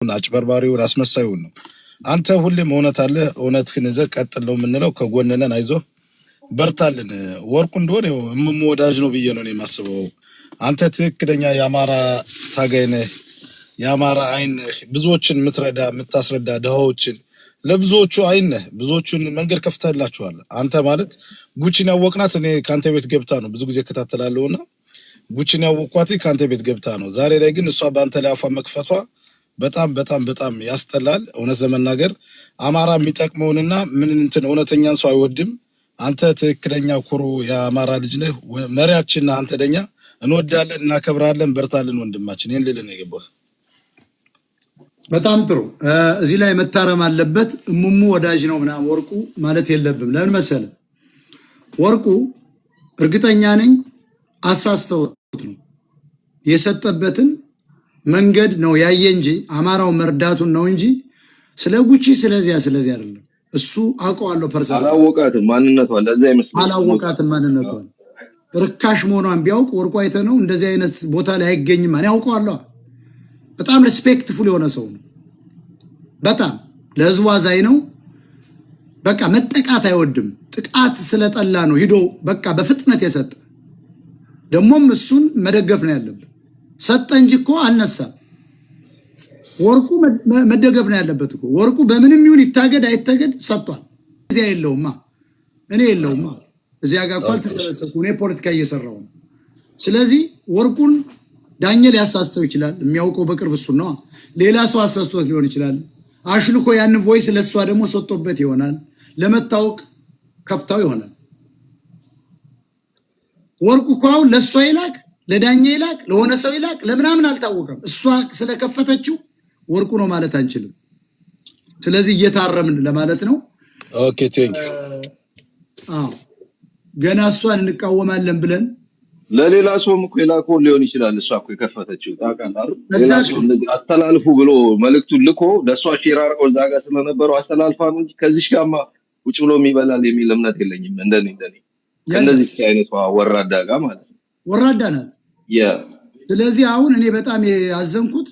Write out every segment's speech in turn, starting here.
አጭበርባሪውን አስመሳዩን ነው። አንተ ሁሌም እውነት አለ፣ እውነትህን ይዘህ ቀጥል ነው የምንለው። ከጎንነን፣ አይዞህ በርታልን። ወርቁ እንደሆነ እምሙ ወዳጅ ነው ብዬ ነው የማስበው። አንተ ትክክለኛ የአማራ ታጋይ ነህ፣ የአማራ አይን ነህ። ብዙዎችን የምትረዳ የምታስረዳ፣ ድሃዎችን ለብዙዎቹ አይን ነህ። ብዙዎቹን መንገድ ከፍተህላችኋል። አንተ ማለት ጉቺን ያወቅናት እኔ ከአንተ ቤት ገብታ ነው፣ ብዙ ጊዜ እከታተላለሁና ጉቺን ያወቅኳት ከአንተ ቤት ገብታ ነው። ዛሬ ላይ ግን እሷ በአንተ ላይ አፏን መክፈቷ በጣም በጣም በጣም ያስጠላል። እውነት ለመናገር አማራ የሚጠቅመውንና ምን እንትን እውነተኛን ሰው አይወድም። አንተ ትክክለኛ ኩሩ የአማራ ልጅ ነህ፣ መሪያችን ነህ። አንተ ደኛ እንወዳለን፣ እናከብራለን። በርታልን ወንድማችን። ይሄን ልልህ ነው የገባሁት። በጣም ጥሩ። እዚህ ላይ መታረም አለበት። እሙሙ ወዳጅ ነው ምናምን ወርቁ ማለት የለብም። ለምን መሰለህ? ወርቁ እርግጠኛ ነኝ አሳስተውት ነው የሰጠበትን መንገድ ነው ያየ እንጂ አማራው መርዳቱን ነው እንጂ ስለ ጉቺ ስለዚያ አይደለም። እሱ አውቀዋለሁ። ፐርሰናል አላወቃትም ማንነቷን፣ ለዛ ይመስላል አላወቃትም ማንነቷን። ርካሽ መሆኗን ቢያውቅ ወርቁ አይተህ ነው እንደዚህ አይነት ቦታ ላይ አይገኝም። እኔ አውቀዋለሁ። በጣም ሪስፔክትፉል የሆነ ሰው ነው። በጣም ለህዝቡ አዛኝ ነው። በቃ መጠቃት አይወድም። ጥቃት ስለጠላ ነው ሂዶ በቃ በፍጥነት የሰጠ። ደግሞም እሱን መደገፍ ነው ያለብን። ሰጠ እንጂ እኮ አልነሳም። ወርቁ መደገፍ ነው ያለበት እኮ። ወርቁ በምንም ይሁን ይታገድ አይታገድ ሰጥቷል። እዚያ የለውማ፣ እኔ የለውማ። እዚያ ጋር እኮ አልተሰበሰብኩ፣ እኔ ፖለቲካ እየሰራሁ ነው። ስለዚህ ወርቁን ዳንኤል ያሳስተው ይችላል። የሚያውቀው በቅርብ እሱ ነው። ሌላ ሰው አሳስቶት ሊሆን ይችላል። አሽልኮ ያንን ቮይስ ለሷ ደግሞ ሰጥቶበት ይሆናል። ለመታወቅ ከፍታው ይሆናል። ወርቁ እኮ አሁን ለሷ ይላክ፣ ለዳኛ ይላክ፣ ለሆነ ሰው ይላክ፣ ለምናምን አልታወቀም። እሷ ስለከፈተችው ወርቁ ነው ማለት አንችልም። ስለዚህ እየታረምን ለማለት ነው። ኦኬ ቴንክ አዎ ገና እሷን እንቃወማለን ብለን ለሌላ ሰውም እኮ የላከው ሊሆን ይችላል። እሷ እኮ የከፈተችው ታውቃለህ። ሌላ ሰው አስተላልፉ ብሎ መልእክቱን ልኮ ለእሷ ሼር አድርገው እዛ ጋር ስለነበረው አስተላልፋ ነው እንጂ ከዚህ ጋርማ ቁጭ ብሎ የሚበላል የሚል እምነት የለኝም። እንደኔ ከእነዚህ አይነት ወራዳ ጋር ማለት ነው። ወራዳ ናት። ስለዚህ አሁን እኔ በጣም ያዘንኩት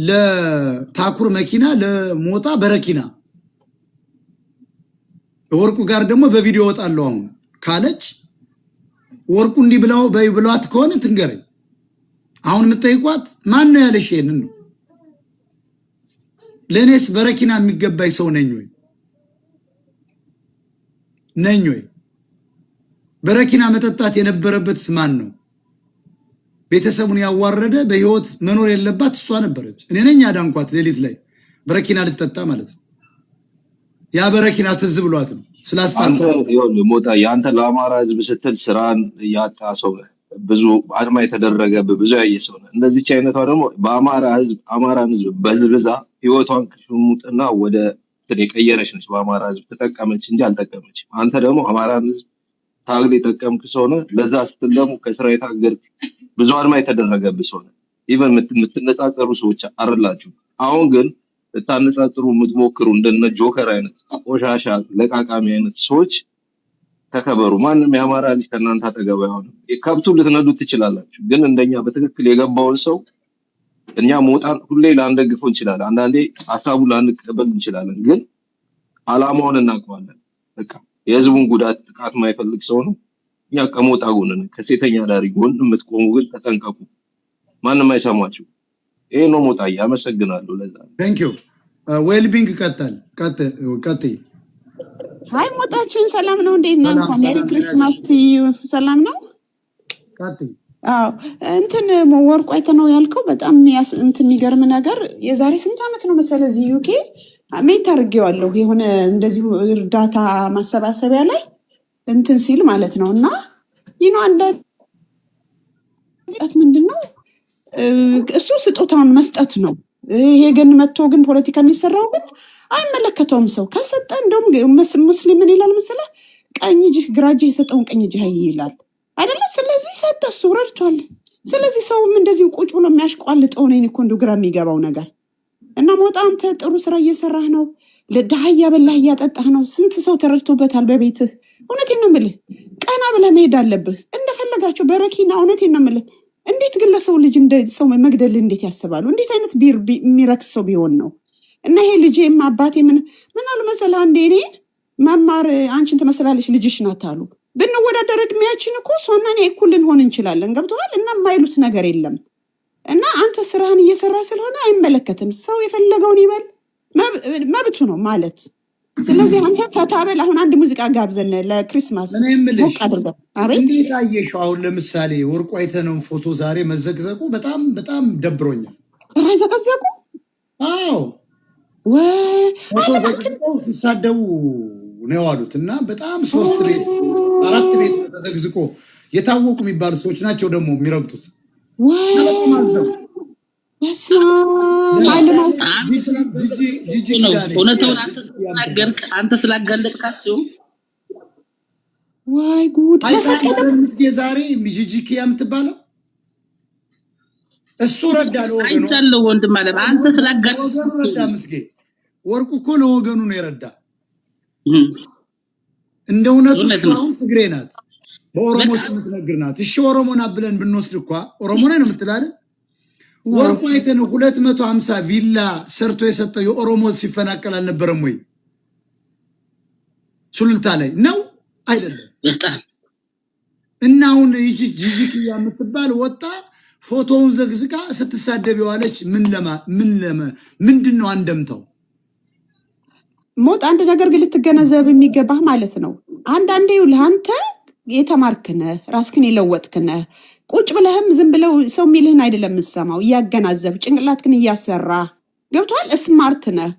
ለታኩር መኪና ለሞጣ በረኪና ወርቁ ጋር ደግሞ በቪዲዮ ወጣለው አሁን ካለች ወርቁ እንዲህ ብሏት ከሆነ ትንገረኝ። አሁን የምትጠይቋት ማን ነው ያለሽ? ይሄንን ነው። ለኔስ በረኪና የሚገባኝ ሰው ነኝ ወይ? በረኪና መጠጣት የነበረበትስ ማን ነው? ቤተሰቡን ያዋረደ በህይወት መኖር የለባት እሷ ነበረች። እኔ ነኝ አዳንኳት። ሌሊት ላይ በረኪና ልጠጣ ማለት ነው። ያ በረኪና ትዝ ብሏት ነው ስላስታንተ ሞታ ያንተ ለአማራ ህዝብ ስትል ስራን ያጣ ሰው ብዙ አድማ የተደረገ ብዙ ያየ ሰው ነው። እንደዚህ አይነቷ ደግሞ አማራን ህዝብ በዝብዛ ህይወቷን ከሽሙጥና ወደ የቀየረች ነች። በአማራ ህዝብ ተጠቀመች እንጂ አልጠቀመች። አንተ ደግሞ አማራን ህዝብ ታግል የጠቀምክ ሰው ነህ። ለዛ ስትል ደግሞ ከስራ የታገድክ ብዙ አድማ የተደረገብህ ሰው ነህ። ኢቨን የምትነጻጸሩ ሰዎች አይደላችሁ። አሁን ግን ልታነጻጽሩ የምትሞክሩ እንደነ ጆከር አይነት ቆሻሻ ለቃቃሚ አይነት ሰዎች ተከበሩ። ማንም የአማራ ልጅ ከእናንተ አጠገብ አይሆንም። ከብቱ ልትነዱ ትችላላችሁ፣ ግን እንደኛ በትክክል የገባውን ሰው እኛ ሞጣን ሁሌ ላንደግፈው እንችላለን። አንዳንዴ ሀሳቡን ላንቀበል እንችላለን፣ ግን አላማውን እናውቀዋለን። በቃ የህዝቡን ጉዳት ጥቃት የማይፈልግ ሰው ነው። እኛ ከሞጣ ጎን ነን። ከሴተኛ ዳሪ ጎን የምትቆሙ ግን ተጠንቀቁ፣ ማንም አይሰማችሁ። ይሄ ነው ሞጣዬ። አመሰግናለሁ። ለዛ ቴንክ ዩ ዌልቢንግ ቀጥይ። ሃይ ሞጣችን ሰላም ነው? እንዴት ነህ? እንኳን ሜሪ ክሪስማስ ቲዩ። ሰላም ነው? ቀጥይ። አዎ እንትን ወርቁ አይተህ ነው ያልከው። በጣም እንትን የሚገርም ነገር የዛሬ ስንት ዓመት ነው መሰለህ እዚህ ዩኬ ሜት አድርጌዋለሁ የሆነ እንደዚሁ እርዳታ ማሰባሰቢያ ላይ እንትን ሲል ማለት ነው። እና ይኖ አንዳንድ ምንድን ነው እሱ ስጦታውን መስጠት ነው። ይሄ ግን መጥቶ ግን ፖለቲካ የሚሰራው ግን አይመለከተውም። ሰው ከሰጠ እንደውም ሙስሊም ምን ይላል መሰለህ? ቀኝ እጅህ ግራ እጅህ የሰጠውን ቀኝ እጅህ ይላል አይደለ? ስለዚህ ሰጠ፣ እሱ ረድቷል። ስለዚህ ሰውም እንደዚህ ቁጭ ብሎ የሚያሽቋልጠው ነው እኮ እንደው ግራ የሚገባው ነገር። እና ሞጣ አንተ ጥሩ ስራ እየሰራህ ነው። ለድሃ እያበላህ እያጠጣህ ነው። ስንት ሰው ተረድቶበታል በቤትህ። እውነቴን ነው የምልህ፣ ቀና ብለህ መሄድ አለብህ። እንደፈለጋቸው በረኪና እውነቴን ነው የምልህ እንዴት ግን ለሰው ልጅ እንደ ሰው መግደል እንዴት ያስባሉ? እንዴት አይነት የሚረክስ ሰው ቢሆን ነው? እና ይሄ ልጄም አባቴ ምን አሉ መሰለህ፣ አንዴ እኔን መማር አንቺን ትመስላለች ልጅሽ ናት አሉ። ብንወዳደር እድሜያችን እኮ እሷና እኔ እኩል ልንሆን እንችላለን። ገብቶሃል? እና የማይሉት ነገር የለም። እና አንተ ስራህን እየሰራ ስለሆነ አይመለከትም። ሰው የፈለገውን ይበል፣ መብቱ ነው ማለት። ስለዚህ አንተ ፈታ በል። አሁን አንድ ሙዚቃ ጋብዘን ለክሪስማስ ሞቅ አድርገን። አቤት እንዴት አየሽው? አሁን ለምሳሌ ወርቁ አይተነውን ፎቶ ዛሬ መዘግዘቁ በጣም በጣም ደብሮኛል። ራይ ዘቀዘቁ። አዎ ሲሳደቡ ነው ያሉት እና በጣም 3 ቤት 4 ቤት ተዘግዝቆ የታወቁ የሚባሉ ሰዎች ናቸው ደግሞ የሚረግጡት። አንተ ስላጋለጥካቸው ዋይ ጉድ! ምስጌ ዛሬ ጂጂኪ የምትባለው እሱ ረዳ ለወገኑ አይቻለሁ። ወንድም አለ አንተ ስላጋለጥካቸው ረዳ። ምስጌ ወርቁ እኮ ለወገኑ ነው የረዳ። እንደ እውነቱ እሷም ትግሬ ናት፣ በኦሮሞ ስም ትነግር ናት። እሺ ኦሮሞ ናት ብለን ብንወስድ እኮ ኦሮሞ ነው የምትላል። ወርቁ አይተነው 250 ቪላ ሰርቶ የሰጠው የኦሮሞ ሲፈናቀል አልነበረም ወይ? ሱልታ ላይ ነው አይደለም? እና አሁን ጂጂኪያ የምትባል ወጣ ፎቶውን ዘግዝቃ ስትሳደብ የዋለች ምንድነው አንደምታው? ሞት አንድ ነገር ግን ልትገነዘብ የሚገባህ ማለት ነው። አንዳንዴ ለአንተ የተማርክነህ ራስክን የለወጥክነህ ቁጭ ብለህም ዝም ብለው ሰው የሚልህን አይደለም የምትሰማው፣ እያገናዘብ ጭንቅላትክን እያሰራ ገብቷል። ስማርት ነህ።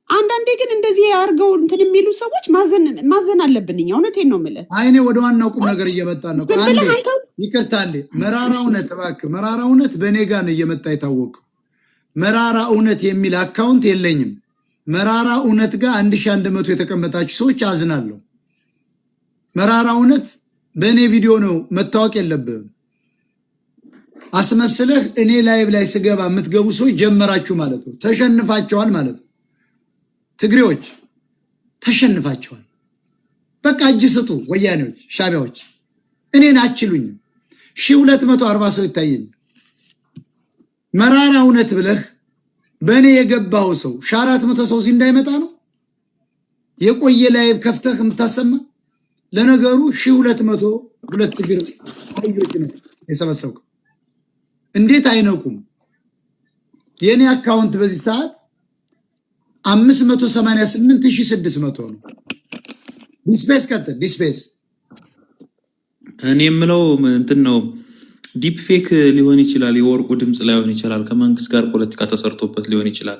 አንዳንዴ ግን እንደዚህ ያርገው እንትን የሚሉ ሰዎች ማዘን አለብን። እውነቴን ነው የምልህ። አይኔ ወደ ዋናው ቁም ነገር እየመጣ ነው። ይቅርታ አንዴ መራራ እውነት እባክህ፣ መራራ እውነት በእኔ ጋር ነው እየመጣ የታወቀው። መራራ እውነት የሚል አካውንት የለኝም። መራራ እውነት ጋር 1100 የተቀመጣችሁ ሰዎች አዝናለሁ። መራራ እውነት በእኔ ቪዲዮ ነው መታወቅ የለብህም። አስመስለህ እኔ ላይቭ ላይ ስገባ የምትገቡ ሰዎች ጀመራችሁ ማለት ነው። ተሸንፋቸዋል ማለት ነው። ትግሬዎች ተሸንፋቸዋል። በቃ እጅ ስጡ ወያኔዎች፣ ሻቢያዎች። እኔን አችሉኝም። 1240 ሰው ይታየኝ። መራራ እውነት ብለህ በእኔ የገባው ሰው 400 ሰው እንዳይመጣ ነው የቆየ ላይቭ ከፍተህ የምታሰማ። ለነገሩ 1202 እግር አይዮች ነው የሰበሰብከው። እንዴት አይነቁም? የኔ አካውንት በዚህ ሰዓት 588600 ነው። ዲስፔስ ቀጥል። ዲስፔስ እኔ የምለው እንትን ነው፣ ዲፕ ፌክ ሊሆን ይችላል። የወርቁ ድምፅ ላይሆን ይችላል። ከመንግስት ጋር ፖለቲካ ተሰርቶበት ሊሆን ይችላል።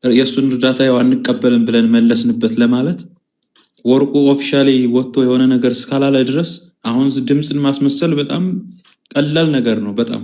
የእሱን እርዳታ ያው አንቀበልም ብለን መለስንበት ለማለት ወርቁ ኦፊሻሊ ወጥቶ የሆነ ነገር እስካላለ ድረስ አሁን ድምፅን ማስመሰል በጣም ቀላል ነገር ነው በጣም